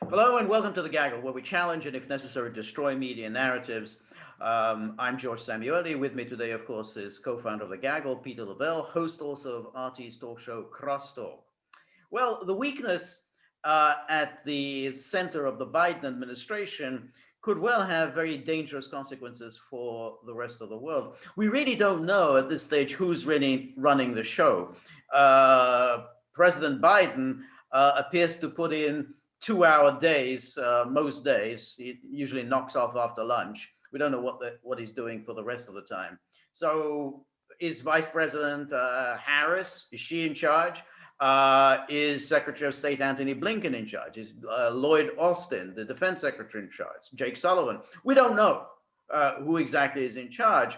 Hello and welcome to The Gaggle, where we challenge and, if necessary, destroy media narratives. I'm George Samuely. With me today, of course, is co-founder of The Gaggle, Peter Lavelle, host also of RT's talk show, Crosstalk. Well, the weakness at the center of the Biden administration could well have very dangerous consequences for the rest of the world. We really don't know at this stage who's really running the show. President Biden appears to put in 2 hour days most days. He usually knocks off after lunch. We don't know what he's doing for the rest of the time. So is Vice President Harris, is she in charge? Is Secretary of State Antony Blinken in charge? Is Lloyd Austin, the Defense Secretary, in charge? Jake Sullivan? We don't know who exactly is in charge.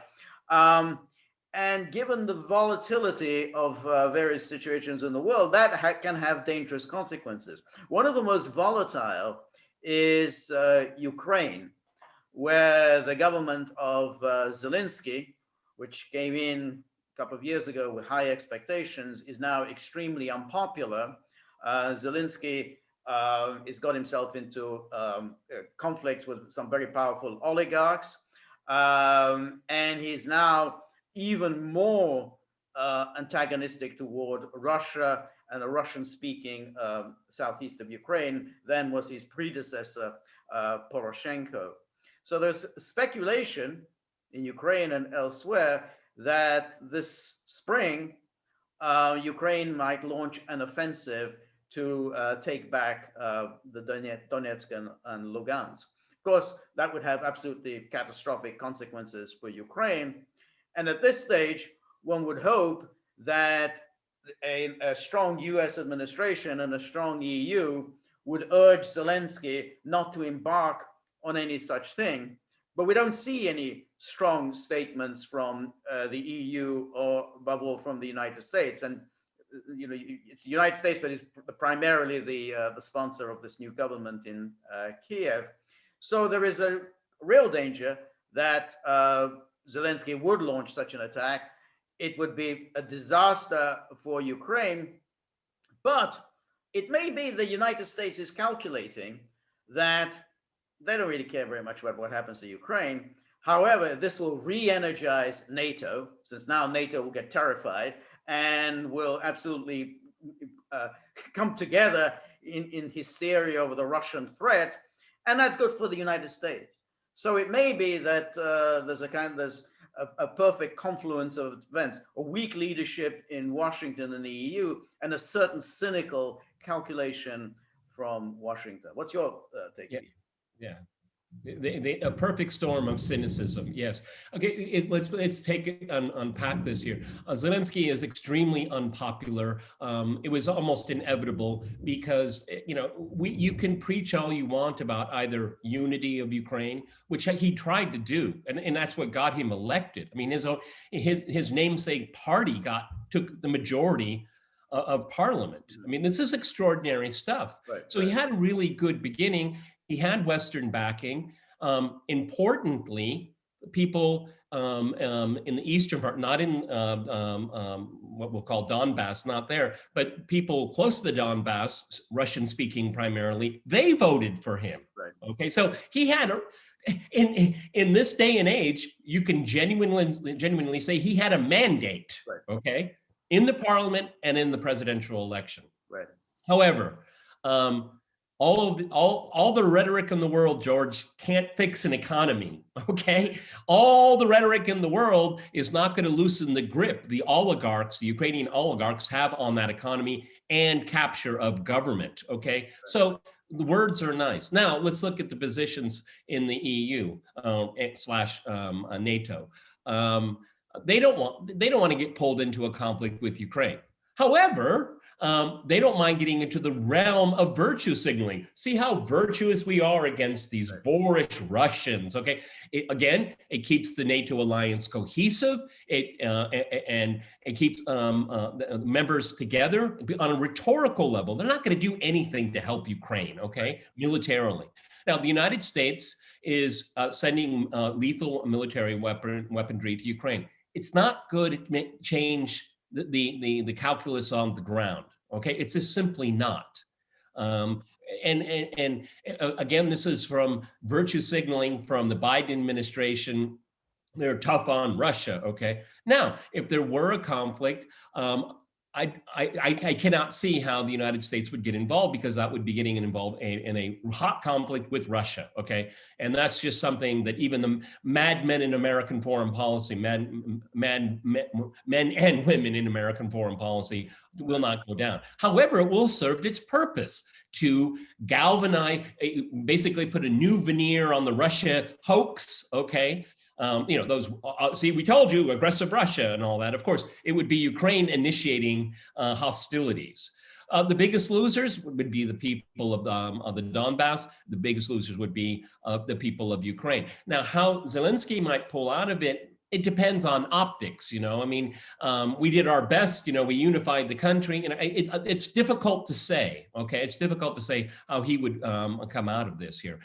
And given the volatility of various situations in the world, that can have dangerous consequences. One of the most volatile is Ukraine, where the government of Zelensky, which came in a couple of years ago with high expectations, is now extremely unpopular. Zelensky has got himself into conflicts with some very powerful oligarchs, and he's now even more antagonistic toward Russia and the Russian-speaking southeast of Ukraine than was his predecessor, Poroshenko. So there's speculation in Ukraine and elsewhere that this spring, Ukraine might launch an offensive to take back the Donetsk and Lugansk. Of course, that would have absolutely catastrophic consequences for Ukraine. And at this stage, one would hope that a strong US administration and a strong EU would urge Zelensky not to embark on any such thing. But we don't see any strong statements from the EU or above all from the United States. And it's the United States that is primarily the sponsor of this new government in Kiev. So there is a real danger that Zelensky would launch such an attack. It would be a disaster for Ukraine, but it may be the United States is calculating that they don't really care very much about what happens to Ukraine. However, this will re-energize NATO, since now NATO will get terrified and will absolutely come together in hysteria over the Russian threat, and that's good for the United States. So it may be that there's a perfect confluence of events, a weak leadership in Washington and the EU, and a certain cynical calculation from Washington. What's your take? Yeah. A perfect storm of cynicism. Yes. Okay. Let's take it unpack this here. Zelensky is extremely unpopular. It was almost inevitable because you can preach all you want about either unity of Ukraine, which he tried to do, and that's what got him elected. I mean, his namesake party took the majority of parliament. I mean, this is extraordinary stuff. Right, so right. He had a really good beginning. He had Western backing. Importantly, people in the eastern part, not in what we'll call Donbass, not there, but people close to the Donbass, Russian-speaking primarily, they voted for him. Right. Okay, so he had in this day and age, you can genuinely say he had a mandate. Right. Okay, in the parliament and in the presidential election. Right. However, all the rhetoric in the world, George, can't fix an economy, okay? All the rhetoric in the world is not going to loosen the grip the Ukrainian oligarchs have on that economy and capture of government, okay? So the words are nice. Now, let's look at the positions in the EU slash NATO. They don't want to get pulled into a conflict with Ukraine. However, they don't mind getting into the realm of virtue signaling. See how virtuous we are against these boorish Russians, okay? It keeps the NATO alliance cohesive, and it keeps the members together on a rhetorical level. They're not going to do anything to help Ukraine, okay, militarily. Now, the United States is sending lethal military weaponry to Ukraine. It's not good to change the calculus on the ground. Okay, it's just simply not. Again, this is from virtue signaling from the Biden administration. They're tough on Russia. Okay. Now, if there were a conflict, I cannot see how the United States would get involved, because that would be getting involved in a hot conflict with Russia. Okay. And that's just something that even the madmen in American foreign policy, men and women in American foreign policy, will not go down. However, it will serve its purpose to galvanize, basically put a new veneer on the Russia hoax. Okay. Those, see, we told you, aggressive Russia and all that. Of course, it would be Ukraine initiating hostilities. The biggest losers would be the people of the Donbass. The biggest losers would be the people of Ukraine. Now, how Zelensky might pull out of it, it depends on optics. I mean, we did our best. We unified the country. It's difficult to say. Okay, it's difficult to say how he would come out of this here.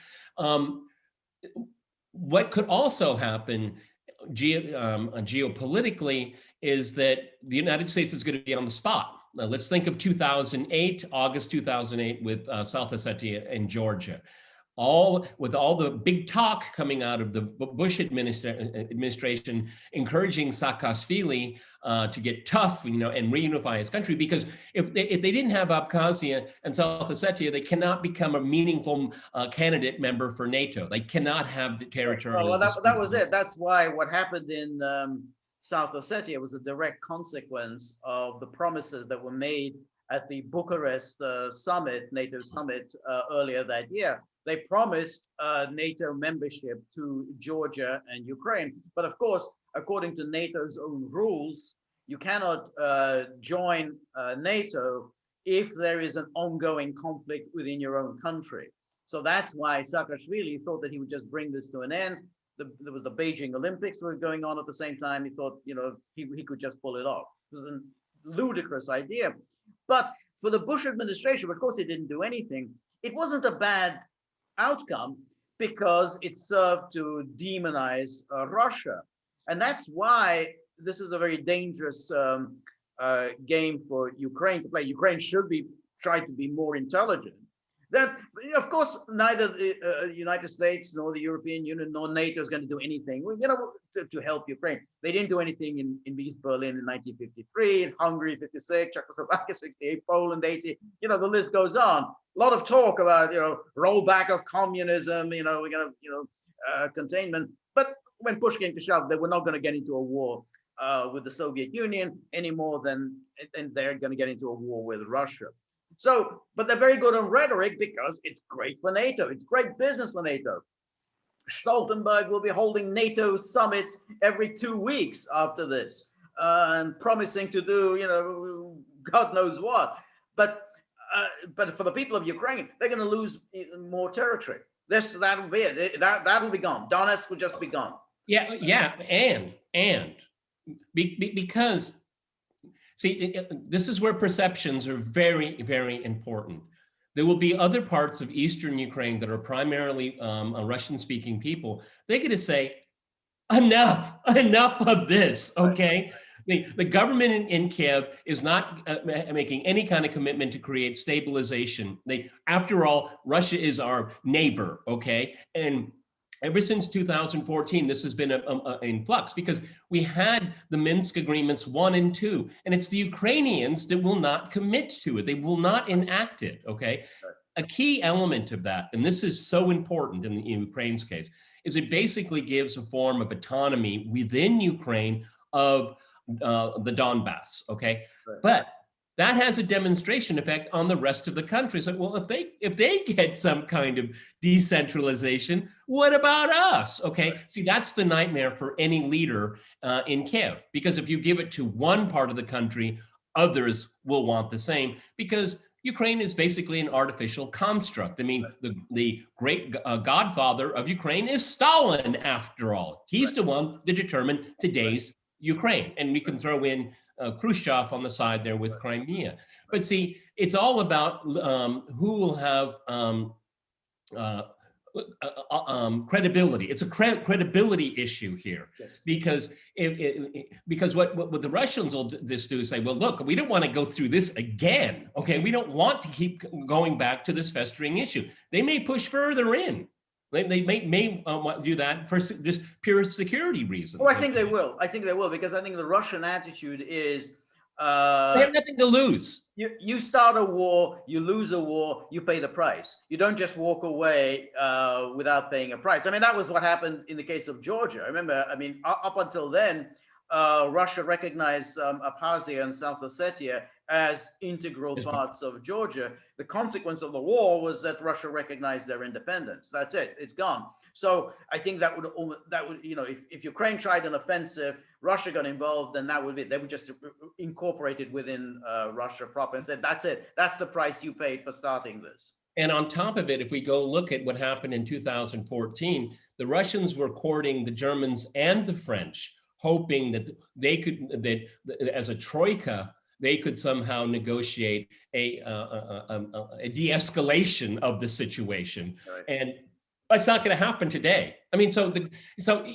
What could also happen geopolitically is that the United States is going to be on the spot. Now, let's think of 2008, August 2008, with South Ossetia and Georgia. With all the big talk coming out of the Bush administration encouraging Saakashvili to get tough, and reunify his country, because if they didn't have Abkhazia and South Ossetia, they cannot become a meaningful candidate member for NATO. They cannot have the territory. Well, that was it. That's why what happened in South Ossetia was a direct consequence of the promises that were made at the Bucharest summit, NATO summit, earlier that year. They promised NATO membership to Georgia and Ukraine. But of course, according to NATO's own rules, you cannot join NATO if there is an ongoing conflict within your own country. So that's why Saakashvili thought that he would just bring this to an end. There was the Beijing Olympics were going on at the same time. He thought, he could just pull it off. It was a ludicrous idea. But for the Bush administration, of course, it didn't do anything. It wasn't a bad outcome, because it served to demonize Russia. And that's why this is a very dangerous game for Ukraine to play. Ukraine should be trying to be more intelligent. That, of course, neither the United States nor the European Union nor NATO is going to do anything, to help Ukraine. They didn't do anything in East Berlin in 1953, in Hungary 56, Czechoslovakia 68, Poland 80. The list goes on. A lot of talk about rollback of communism. We're going to containment. But when push came to shove, they were not going to get into a war with the Soviet Union any more than they're going to get into a war with Russia. So, but they're very good on rhetoric, because it's great for NATO. It's great business for NATO. Stoltenberg will be holding NATO summits every 2 weeks after this, and promising to do, God knows what. But for the people of Ukraine, they're going to lose more territory. That'll be it. That'll be gone. Donetsk will just be gone. Yeah, and because. See, this is where perceptions are very, very important. There will be other parts of Eastern Ukraine that are primarily Russian-speaking people. They're going to say, enough of this, okay? The government in Kiev is not making any kind of commitment to create stabilization. After all, Russia is our neighbor, okay? And ever since 2014, this has been in flux, because we had the Minsk agreements 1 and 2, and it's the Ukrainians that will not commit to it. They will not enact it, okay? A key element of that, and this is so important in Ukraine's case, is it basically gives a form of autonomy within Ukraine of the Donbass, okay? Right. But that has a demonstration effect on the rest of the country. So, well, if they get some kind of decentralization, what about us? Okay, see, that's the nightmare for any leader in Kiev, because if you give it to one part of the country, others will want the same, because Ukraine is basically an artificial construct. I mean, the great godfather of Ukraine is Stalin, after all. He's the one that determined today's Ukraine, and we can throw in Khrushchev on the side there with Crimea. But see, it's all about who will have credibility. It's a credibility issue here, Yes. because what the Russians will just do is say, well, look, we don't want to go through this again. Okay, we don't want to keep going back to this festering issue. They may push further in. They may do that for just pure security reasons. Oh, I think they will. I think they will, because I think the Russian attitude is they have nothing to lose. You start a war, you lose a war, you pay the price. You don't just walk away without paying a price. I mean, that was what happened in the case of Georgia. I remember, I mean, up until then, Russia recognized Abkhazia and South Ossetia as integral parts of Georgia. The consequence of the war was that Russia recognized their independence. That's it. It's gone. So I think that would, you know, if Ukraine tried an offensive, Russia got involved, then that would be, they would just incorporate it within Russia proper and said, that's it. That's the price you paid for starting this. And on top of it, if we go look at what happened in 2014, the Russians were courting the Germans and the French, hoping that they could, that as a troika, they could somehow negotiate a de-escalation of the situation. Right. And that's not going to happen today. I mean, so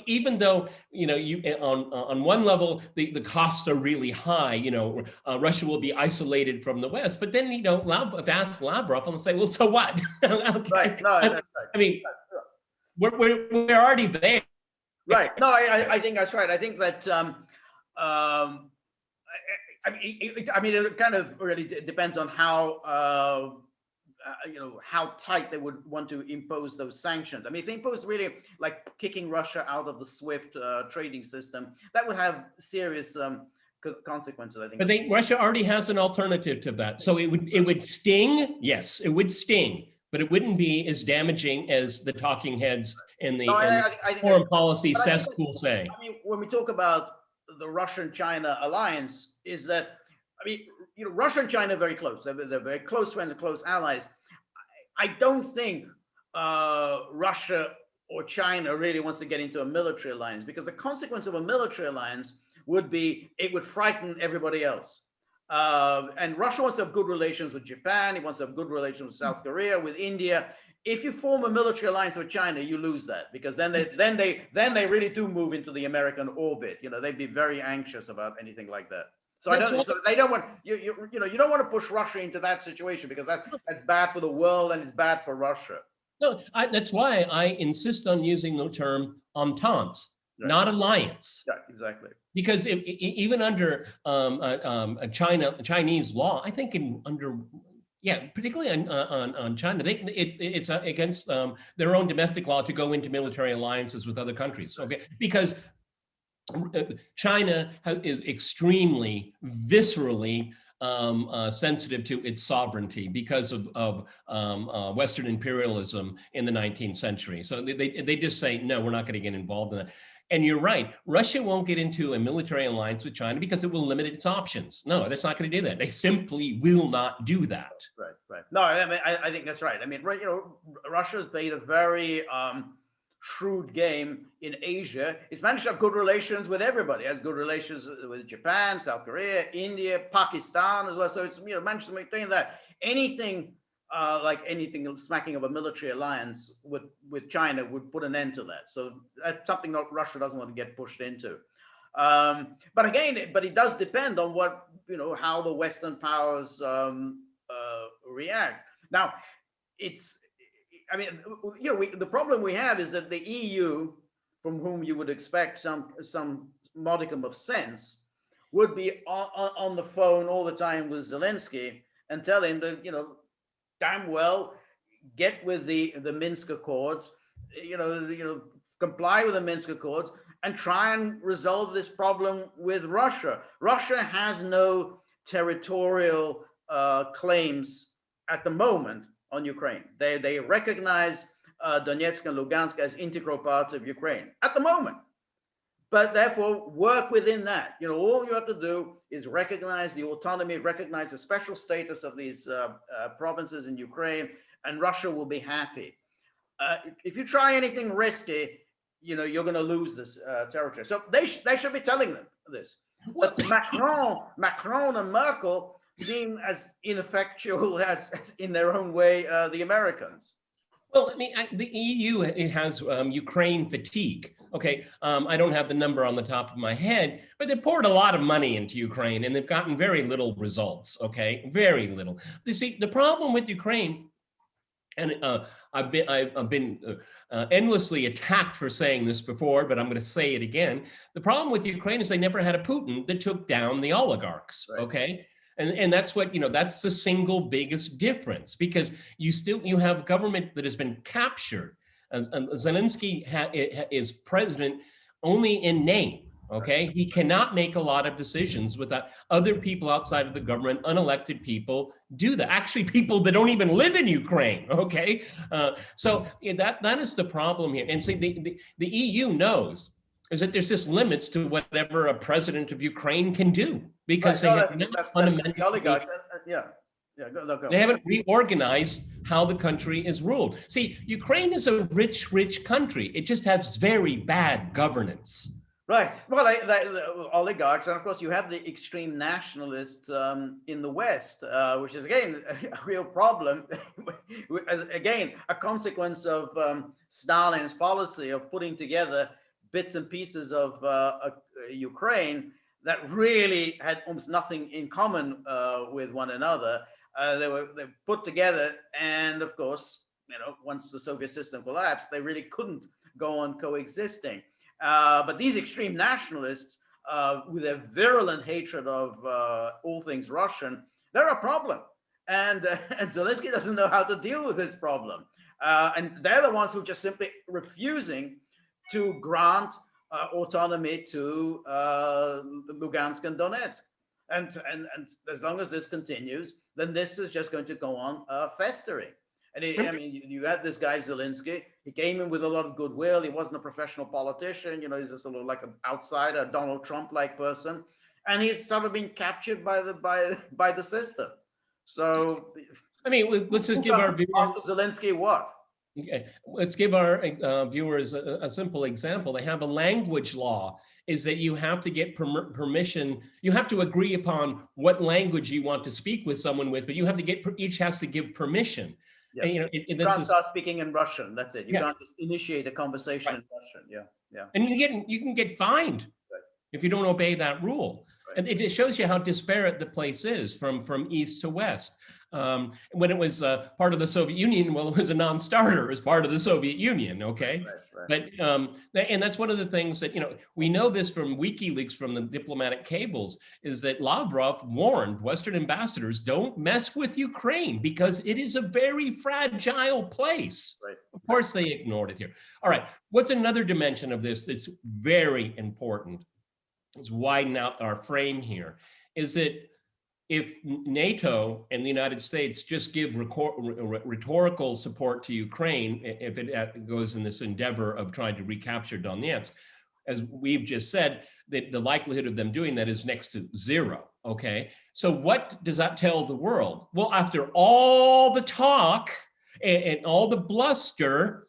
even though, you know, on one level the costs are really high, you know, Russia will be isolated from the West, but then, you know, ask Lavrov and say, well, so what? Okay. Right. No, that's right. I mean, we're already there. Right. No, I think that's right. I think that I mean, it kind of really depends on how you know, how tight they would want to impose those sanctions. I mean, if they impose really like kicking Russia out of the SWIFT trading system, that would have serious consequences, I think. But Russia already has an alternative to that. So it would sting. Yes, it would sting, but it wouldn't be as damaging as the talking heads and the, I foreign policy cesspool say. I mean, when we talk about the Russian-China alliance, is that, I mean, you know, Russia and China are very close. They're very close friends and close allies. I don't think Russia or China really wants to get into a military alliance, because the consequence of a military alliance would be it would frighten everybody else. And Russia wants to have good relations with Japan. It wants to have good relations with South Korea, with India. If you form a military alliance with China, you lose that, because then they really do move into the American orbit. You know, they'd be very anxious about anything like that. So so they don't want you know, you don't want to push Russia into that situation, because that's bad for the world and it's bad for Russia. No, that's why I insist on using the term entente, right, not alliance. Yeah, exactly. Because even under Chinese law, I think particularly on China, it's against their own domestic law to go into military alliances with other countries. Okay, because China is extremely viscerally sensitive to its sovereignty because of Western imperialism in the 19th century. So they just say, no, we're not going to get involved in that. And you're right, Russia won't get into a military alliance with China because it will limit its options. No, that's not going to do that. They simply will not do that. Right, right. No, I mean, I think that's right. I mean, you know, Russia's played a very shrewd game in Asia. It's managed to have good relations with everybody. It has good relations with Japan, South Korea, India, Pakistan as well. So it's, you know, managed to maintain that. Anything like anything smacking of a military alliance with China would put an end to that. So that's something that Russia doesn't want to get pushed into. But again, it does depend on what, you know, how the Western powers react. Now, I mean, you know, the problem we have is that the EU, from whom you would expect some modicum of sense, would be on the phone all the time with Zelensky and tell him that, you know, damn well, get with the Minsk Accords, you know, comply with the Minsk Accords and try and resolve this problem with Russia. Russia has no territorial claims at the moment on Ukraine. They recognize Donetsk and Lugansk as integral parts of Ukraine at the moment, but therefore work within that. You know, all you have to do is recognize the autonomy, recognize the special status of these provinces in Ukraine, and Russia will be happy. If you try anything risky, you know, you're going to lose this territory. So they should be telling them this. But Macron and Merkel seem as ineffectual as in their own way the Americans. Well, I mean, the EU, it has Ukraine fatigue. Okay, I don't have the number on the top of my head, but they poured a lot of money into Ukraine and they've gotten very little results. Okay, very little. You see, the problem with Ukraine, and I've been endlessly attacked for saying this before, but I'm going to say it again. The problem with Ukraine is they never had a Putin that took down the oligarchs. Right. Okay. And that's what, that's the single biggest difference, because you have government that has been captured. And Zelensky is president only in name. Okay, he cannot make a lot of decisions without other people outside of the government, unelected people, do that. Actually, people that don't even live in Ukraine. Okay, so that is the problem here. And see, the EU knows is that there's just limits to whatever a president of Ukraine can do, because Right. they No, have that's fundamentally, the oligarchs. Yeah. Yeah, go. they haven't reorganized how the country is ruled. See, Ukraine is a rich country. It just has very bad governance. Right. Well, the oligarchs, and of course, you have the extreme nationalists in the West, which is again a real problem. Again, a consequence of Stalin's policy of putting together bits and pieces of Ukraine that really had almost nothing in common with one another. They were put together, and of course, once the Soviet system collapsed, they really couldn't go on coexisting. But these extreme nationalists, with their virulent hatred of all things Russian, they're a problem. And Zelensky doesn't know how to deal with this problem. And they're the ones who are just simply refusing to grant autonomy to Lugansk and Donetsk. And as long as this continues, then this is just going to go on festering. And I mean, you had this guy Zelensky. He came in with a lot of goodwill. He wasn't a professional politician. He's just sort of like an outsider, Donald Trump-like person, and he's sort of been captured by the system. So, I mean, let's just give our viewers after Zelensky what? Okay, let's give our viewers a simple example. They have a language law. Is that you have to get permission. You have to agree upon what language you want to speak with someone with, but you have to each has to give permission. Yeah. And, you can't start speaking in Russian. That's it. You can't just initiate a conversation in Russian. Yeah. And you can get fined if you don't obey that rule. Right. And it shows you how disparate the place is from east to west. When it was part of the Soviet Union, well, it was a non-starter as part of the Soviet Union, okay? Right. But and that's one of the things that, we know this from WikiLeaks, from the diplomatic cables, is that Lavrov warned Western ambassadors, don't mess with Ukraine because it is a very fragile place. Right. Of course, they ignored it here. All right, what's another dimension of this that's very important? Let's widen out our frame here, is that if NATO and the United States just give rhetorical support to Ukraine, if it goes in this endeavor of trying to recapture Donetsk, as we've just said, the likelihood of them doing that is next to zero, okay? So what does that tell the world? Well, after all the talk and all the bluster,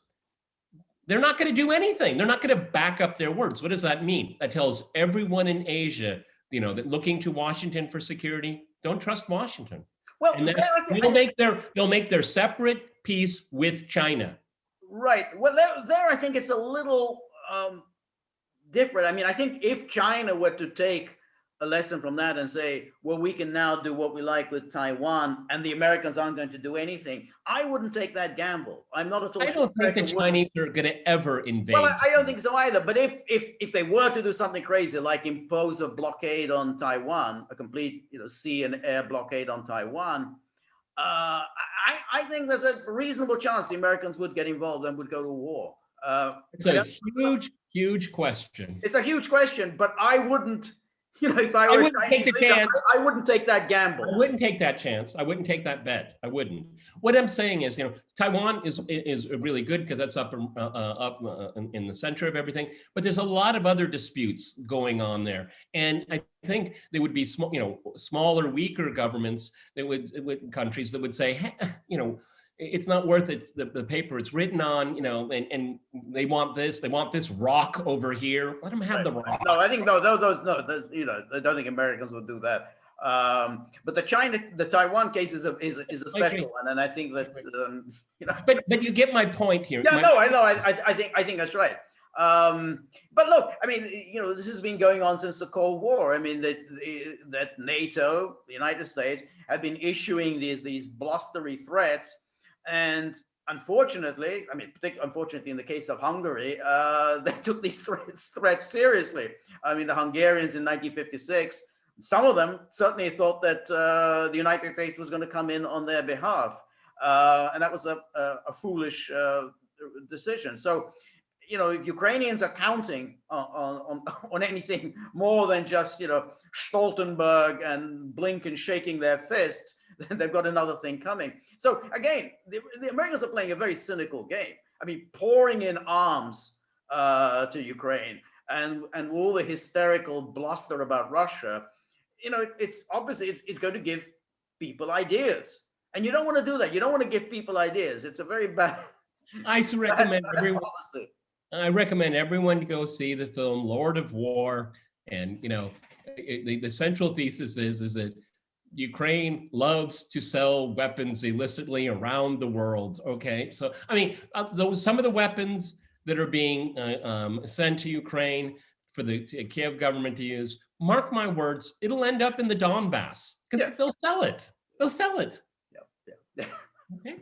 they're not going to do anything. They're not going to back up their words. What does that mean? That tells everyone in Asia, that looking to Washington for security, don't trust Washington. Well, and they'll make their separate peace with China. Right. Well, there I think it's a little different. I mean, I think if China were to take a lesson from that and say, well, we can now do what we like with Taiwan, and the Americans aren't going to do anything, I wouldn't take that gamble. I'm not at all. I don't think the Chinese are going to ever invade. Well, I don't think so either. But if they were to do something crazy, like impose a blockade on Taiwan, a complete sea and air blockade on Taiwan, I think there's a reasonable chance the Americans would get involved and would go to war. It's a huge question. It's a huge question, but I wouldn't. If I were take the chance. I wouldn't take that gamble. I wouldn't take that chance. I wouldn't take that bet. I wouldn't. What I'm saying is, Taiwan is really good because that's up in the center of everything. But there's a lot of other disputes going on there, and I think there would be smaller, weaker governments that countries that would say, hey, it's not worth it, the paper it's written on, and they want this rock over here. Let them have the rock. No, I think those I don't think Americans would do that. But the Taiwan case is a special one, and I think that But you get my point here. Yeah, no, I know. I think that's right. But look, I mean, this has been going on since the Cold War. I mean, that NATO, the United States, have been issuing these blustery threats, and unfortunately, I mean, particularly unfortunately in the case of Hungary, they took these threats seriously. I mean, the Hungarians in 1956, some of them certainly thought that the United States was going to come in on their behalf, and that was a foolish decision. So, if Ukrainians are counting on anything more than just Stoltenberg and Blinken shaking their fists, then they've got another thing coming. So again, the Americans are playing a very cynical game. I mean, pouring in arms to Ukraine and all the hysterical bluster about Russia. It's obviously it's going to give people ideas, and you don't want to do that. You don't want to give people ideas. It's a very bad. I recommend bad everyone. policy. I recommend everyone to go see the film Lord of War, and the central thesis is that Ukraine loves to sell weapons illicitly around the world. Okay, so I mean, some of the weapons that are being sent to Ukraine for the Kiev government to use, mark my words, it'll end up in the Donbass because they'll sell it. They'll sell it. Yeah. Okay.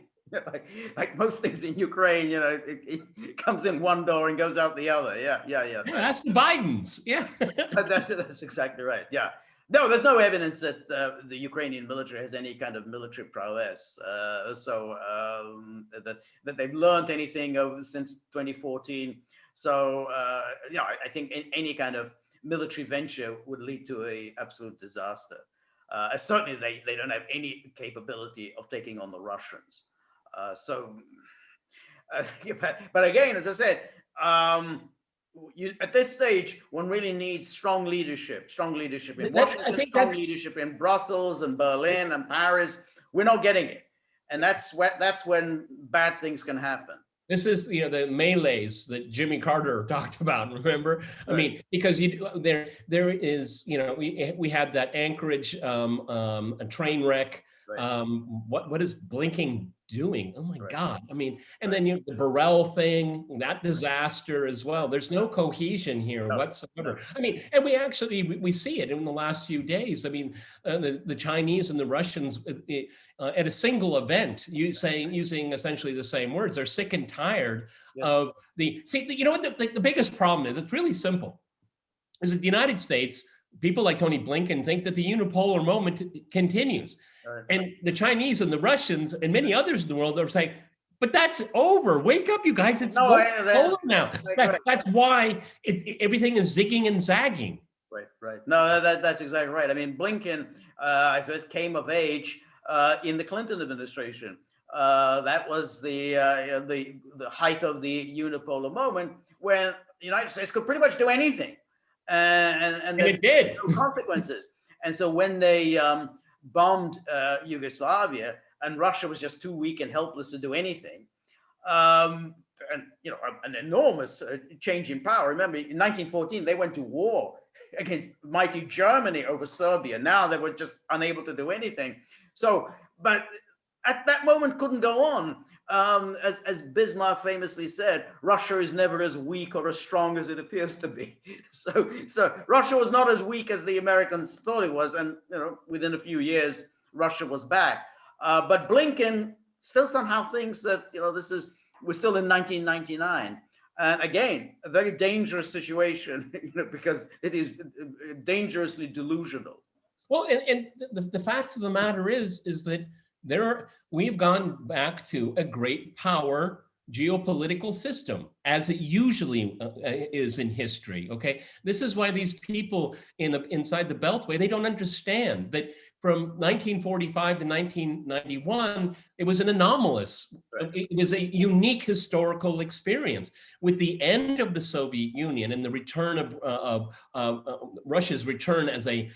Like most things in Ukraine, it comes in one door and goes out the other. Yeah. That's the Bidens. Yeah. That's exactly right. Yeah. No, there's no evidence that the Ukrainian military has any kind of military prowess. That they've learned anything since 2014. So I think any kind of military venture would lead to an absolute disaster. Certainly, they don't have any capability of taking on the Russians. But again, as I said, at this stage, one really needs strong leadership in Washington, leadership in Brussels and Berlin and Paris. We're not getting it, and that's when bad things can happen. This is, the melees that Jimmy Carter talked about. Remember, right. I mean, because there is, we had that Anchorage a train wreck. Right. What is Blinken doing? Oh my right. God! I mean, and then the Burrell thing, that disaster as well. There's no cohesion here whatsoever. I mean, and we see it in the last few days. I mean, the Chinese and the Russians at a single event, using essentially the same words, are sick and tired of the. See, what the biggest problem is? It's really simple. Is that the United States, people like Tony Blinken think that the unipolar moment continues. Right. And the Chinese and the Russians and many others in the world are saying, but that's over. Wake up, you guys. It's over now. That's why everything is zigging and zagging. Right. No, that's exactly right. I mean, Blinken, I suppose, came of age in the Clinton administration. That was the height of the unipolar moment when the United States could pretty much do anything. And it did. No consequences. And so when they bombed Yugoslavia and Russia was just too weak and helpless to do anything, and an enormous change in power. Remember, in 1914 they went to war against mighty Germany over Serbia. Now they were just unable to do anything. So, but at that moment couldn't go on. As Bismarck famously said, Russia is never as weak or as strong as it appears to be. So Russia was not as weak as the Americans thought it was, and within a few years, Russia was back. But Blinken still somehow thinks that we're still in 1999, and again, a very dangerous situation, because it is dangerously delusional. Well, and the fact of the matter is that we've gone back to a great power geopolitical system, as it usually is in history. Okay, this is why these people inside the Beltway, they don't understand that from 1945 to 1991, it was an anomalous. Right. It was a unique historical experience. With the end of the Soviet Union and the return of Russia's return as a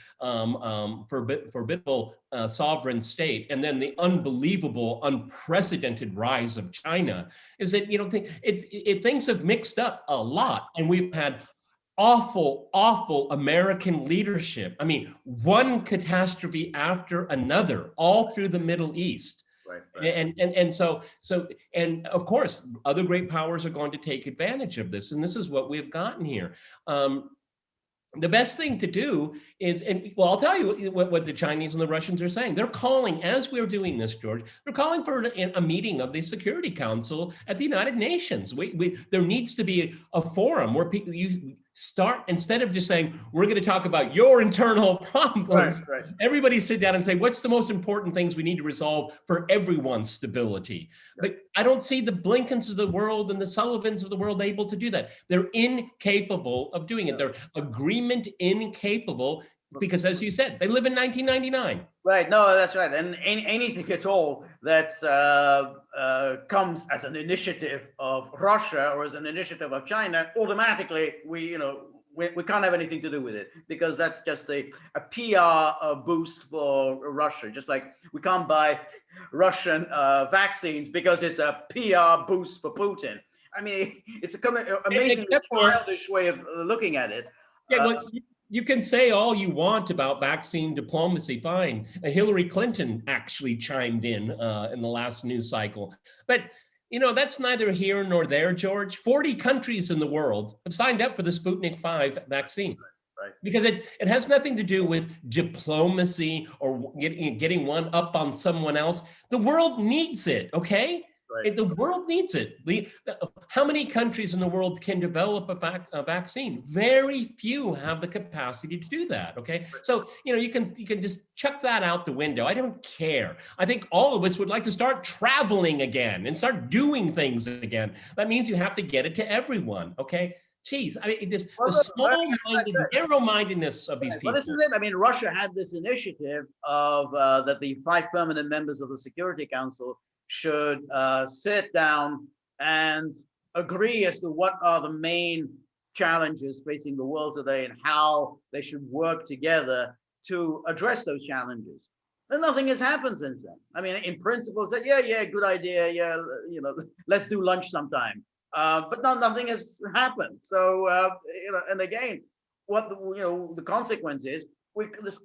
formidable sovereign state, and then the unbelievable, unprecedented rise of China, is that things have mixed up a lot, and we've had awful, awful American leadership. I mean, one catastrophe after another, all through the Middle East. Right. And of course, other great powers are going to take advantage of this, and this is what we've gotten here. The best thing to do is, and well, I'll tell you what the Chinese and the Russians are saying. They're calling, as we're doing this, George, they're calling for a meeting of the Security Council at the United Nations. There needs to be a forum where you start, instead of just saying, we're going to talk about your internal problems, Right. everybody sit down and say, what's the most important things we need to resolve for everyone's stability? Right. But I don't see the Blinkens of the world and the Sullivans of the world able to do that. They're incapable of doing it. They're agreement incapable because, as you said, they live in 1999. Right. No, that's right. And anything at all that comes as an initiative of Russia or as an initiative of China, automatically we can't have anything to do with it, because that's just a PR boost for Russia. Just like we can't buy Russian vaccines because it's a PR boost for Putin. I mean, it's a kind of amazingly childish way of looking at it. Yeah, well, you can say all you want about vaccine diplomacy, fine. Hillary Clinton actually chimed in the last news cycle. But, that's neither here nor there, George. 40 countries in the world have signed up for the Sputnik 5 vaccine. Right. Because it has nothing to do with diplomacy or getting one up on someone else. The world needs it, okay? Right. The world needs it. How many countries in the world can develop a vaccine? Very few have the capacity to do that. Okay, so you can just chuck that out the window. I don't care. I think all of us would like to start traveling again and start doing things again. That means you have to get it to everyone. Okay. Jeez, I mean, the small-minded, narrow-mindedness of these people. Well, this is it. I mean, Russia had this initiative of that the 5 permanent members of the Security Council should sit down and agree as to what are the main challenges facing the world today and how they should work together to address those challenges. And nothing has happened since then. I mean, in principle, it's like, yeah, good idea. Yeah, let's do lunch sometime. But nothing has happened. So, and again, what the consequence is, this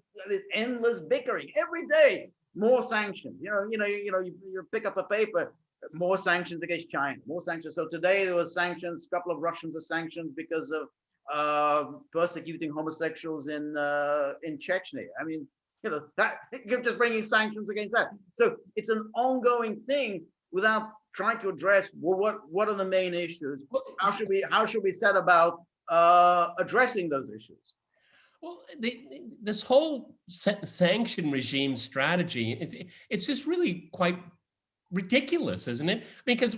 endless bickering every day. More sanctions. You pick up a paper, more sanctions against China, more sanctions. So today there was sanctions. A couple of Russians are sanctioned because of persecuting homosexuals in Chechnya. I mean, that you're just bringing sanctions against that. So it's an ongoing thing without trying to address what are the main issues. How should we set about addressing those issues? Well, this whole sanction regime strategy, it's just really quite ridiculous, isn't it? Because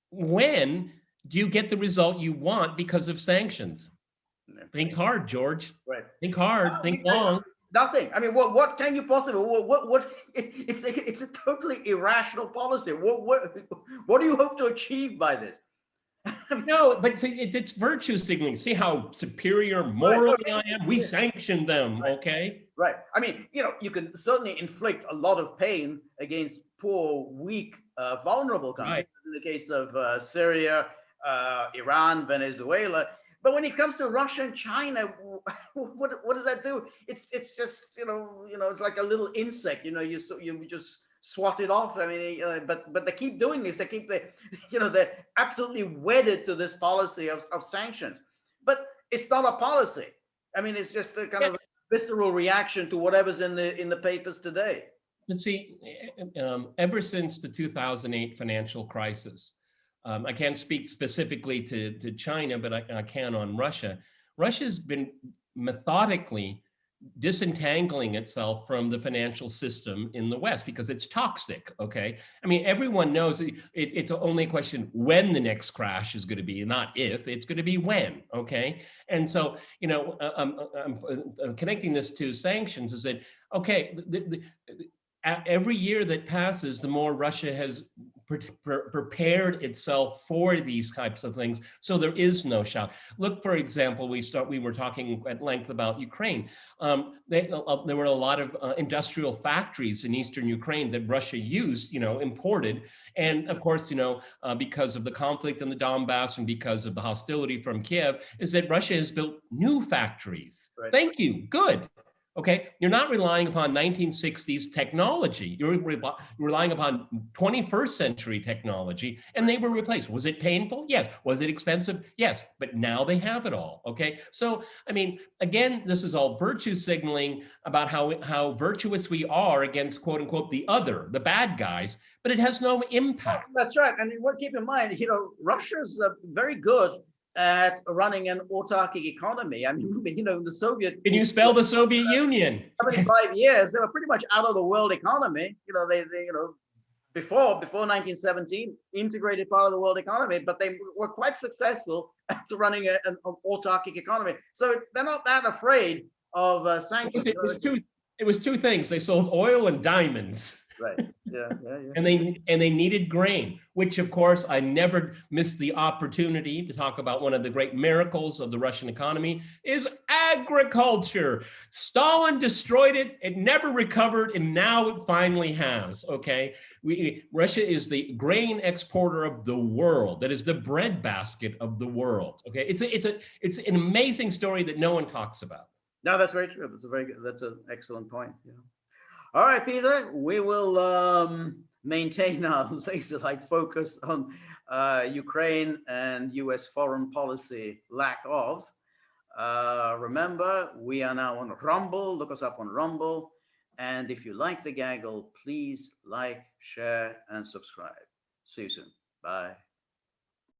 when do you get the result you want because of sanctions? Think hard, George. Right. Think hard. Think long. Nothing. I mean, what can you possibly? It's a totally irrational policy. What do you hope to achieve by this? No, but it's virtue signaling. See how superior morally I am? We sanctioned them, okay? Right. I mean, you can certainly inflict a lot of pain against poor, weak, vulnerable countries. Right. In the case of Syria, Iran, Venezuela. But when it comes to Russia and China, what does that do? It's just it's like a little insect. You just swat it off. I mean, but they keep doing this. They're absolutely wedded to this policy of sanctions. But it's not a policy. I mean, it's just a kind of a visceral reaction to whatever's in the papers today. Let's see. Ever since the 2008 financial crisis, I can't speak specifically to China, but I can on Russia. Russia's been methodically disentangling itself from the financial system in the West because it's toxic, okay? I mean, everyone knows it's only a question when the next crash is going to be, not if, it's going to be when, okay? And so, I'm connecting this to sanctions is that, okay, every year that passes, the more Russia has prepared itself for these types of things, so there is no shock. Look, for example, we were talking at length about Ukraine. There were a lot of industrial factories in eastern Ukraine that Russia used, imported, and of course, because of the conflict in the Donbass and because of the hostility from Kiev, is that Russia has built new factories. Right. Thank you. Good. Okay, you're not relying upon 1960s technology. You're relying upon 21st century technology, and they were replaced. Was it painful? Yes. Was it expensive? Yes. But now they have it all. Okay, so I mean, again, this is all virtue signaling about how virtuous we are against quote unquote the other, the bad guys, but it has no impact. That's right. And keep in mind, Russia's very good at running an autarkic economy. I mean, the Soviet. Can you spell the Soviet Union? 75 years, they were pretty much out of the world economy. They before 1917, integrated part of the world economy, but they were quite successful at running an autarkic economy. So they're not that afraid of sanctions. It was two things. They sold oil and diamonds. Right. Yeah. And they needed grain, which of course I never missed the opportunity to talk about. One of the great miracles of the Russian economy is agriculture. Stalin destroyed it, it never recovered, and now it finally has. Okay, Russia is the grain exporter of the world. That is the breadbasket of the world. Okay, it's an amazing story that no one talks about. No, that's very true. That's an excellent point. Yeah. All right, Peter, we will maintain our laser-like focus on Ukraine and US foreign policy lack of. Remember, we are now on Rumble. Look us up on Rumble. And if you like the gaggle, please like, share, and subscribe. See you soon. Bye.